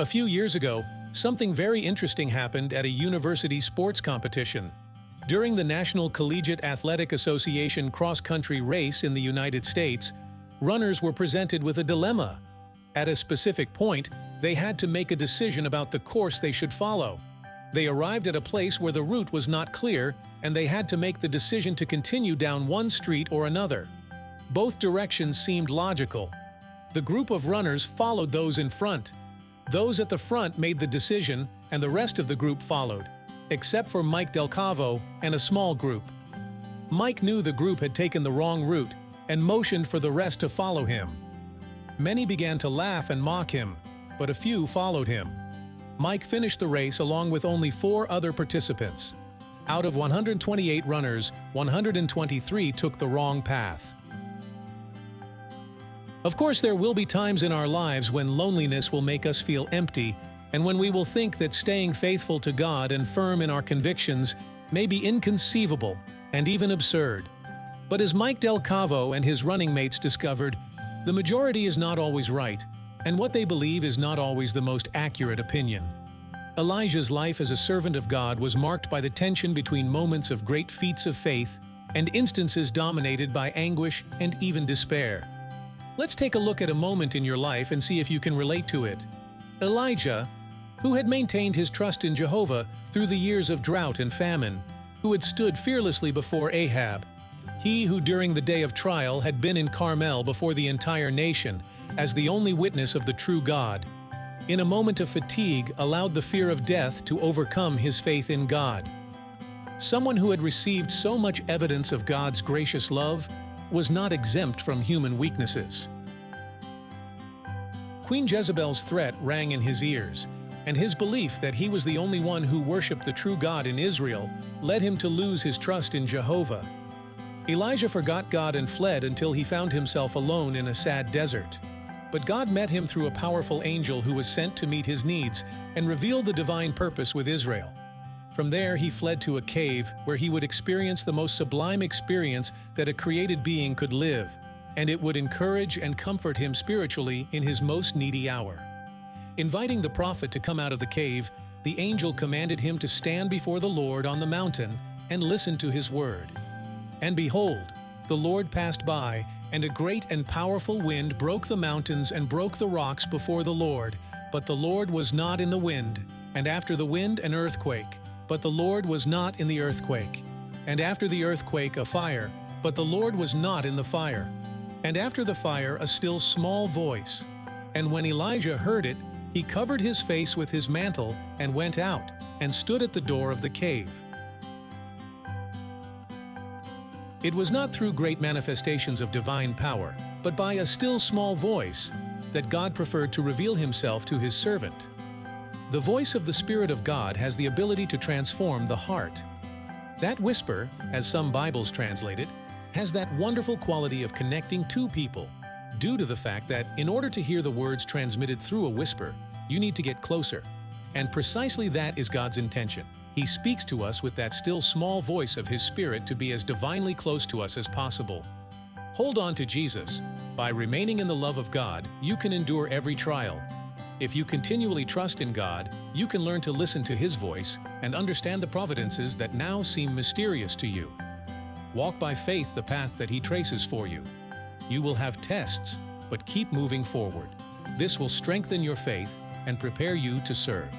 A few years ago, something very interesting happened at a university sports competition. During the National Collegiate Athletic Association cross-country race in the United States, runners were presented with a dilemma. At a specific point, they had to make a decision about the course they should follow. They arrived at a place where the route was not clear, and they had to make the decision to continue down one street or another. Both directions seemed logical. The group of runners followed those in front. Those at the front made the decision, and the rest of the group followed, except for Mike Del Cavo and a small group. Mike knew the group had taken the wrong route and motioned for the rest to follow him. Many began to laugh and mock him, but a few followed him. Mike finished the race along with only 4 other participants. Out of 128 runners, 123 took the wrong path. Of course, there will be times in our lives when loneliness will make us feel empty, and when we will think that staying faithful to God and firm in our convictions may be inconceivable and even absurd. But as Mike Del Cavo and his running mates discovered, the majority is not always right, and what they believe is not always the most accurate opinion. Elijah's life as a servant of God was marked by the tension between moments of great feats of faith and instances dominated by anguish and even despair. Let's take a look at a moment in your life and see if you can relate to it. Elijah, who had maintained his trust in Jehovah through the years of drought and famine, who had stood fearlessly before Ahab, he who during the day of trial had been in Carmel before the entire nation as the only witness of the true God, in a moment of fatigue allowed the fear of death to overcome his faith in God. Someone who had received so much evidence of God's gracious love was not exempt from human weaknesses. Queen Jezebel's threat rang in his ears, and his belief that he was the only one who worshipped the true God in Israel led him to lose his trust in Jehovah. Elijah forgot God and fled until he found himself alone in a sad desert. But God met him through a powerful angel who was sent to meet his needs and reveal the divine purpose with Israel. From there, he fled to a cave where he would experience the most sublime experience that a created being could live, and it would encourage and comfort him spiritually in his most needy hour. Inviting the prophet to come out of the cave, the angel commanded him to stand before the Lord on the mountain and listen to his word. And behold, the Lord passed by, and a great and powerful wind broke the mountains and broke the rocks before the Lord, but the Lord was not in the wind, and after the wind an earthquake, but the Lord was not in the earthquake, and after the earthquake a fire, but the Lord was not in the fire, and after the fire a still small voice. And when Elijah heard it, he covered his face with his mantle and went out, and stood at the door of the cave. It was not through great manifestations of divine power, but by a still small voice, that God preferred to reveal himself to his servant. The voice of the Spirit of God has the ability to transform the heart. That whisper, as some Bibles translate it, has that wonderful quality of connecting two people, due to the fact that in order to hear the words transmitted through a whisper, you need to get closer. And precisely that is God's intention. He speaks to us with that still small voice of His Spirit to be as divinely close to us as possible. Hold on to Jesus. By remaining in the love of God, you can endure every trial. If you continually trust in God, you can learn to listen to His voice and understand the providences that now seem mysterious to you. Walk by faith the path that He traces for you. You will have tests, but keep moving forward. This will strengthen your faith and prepare you to serve.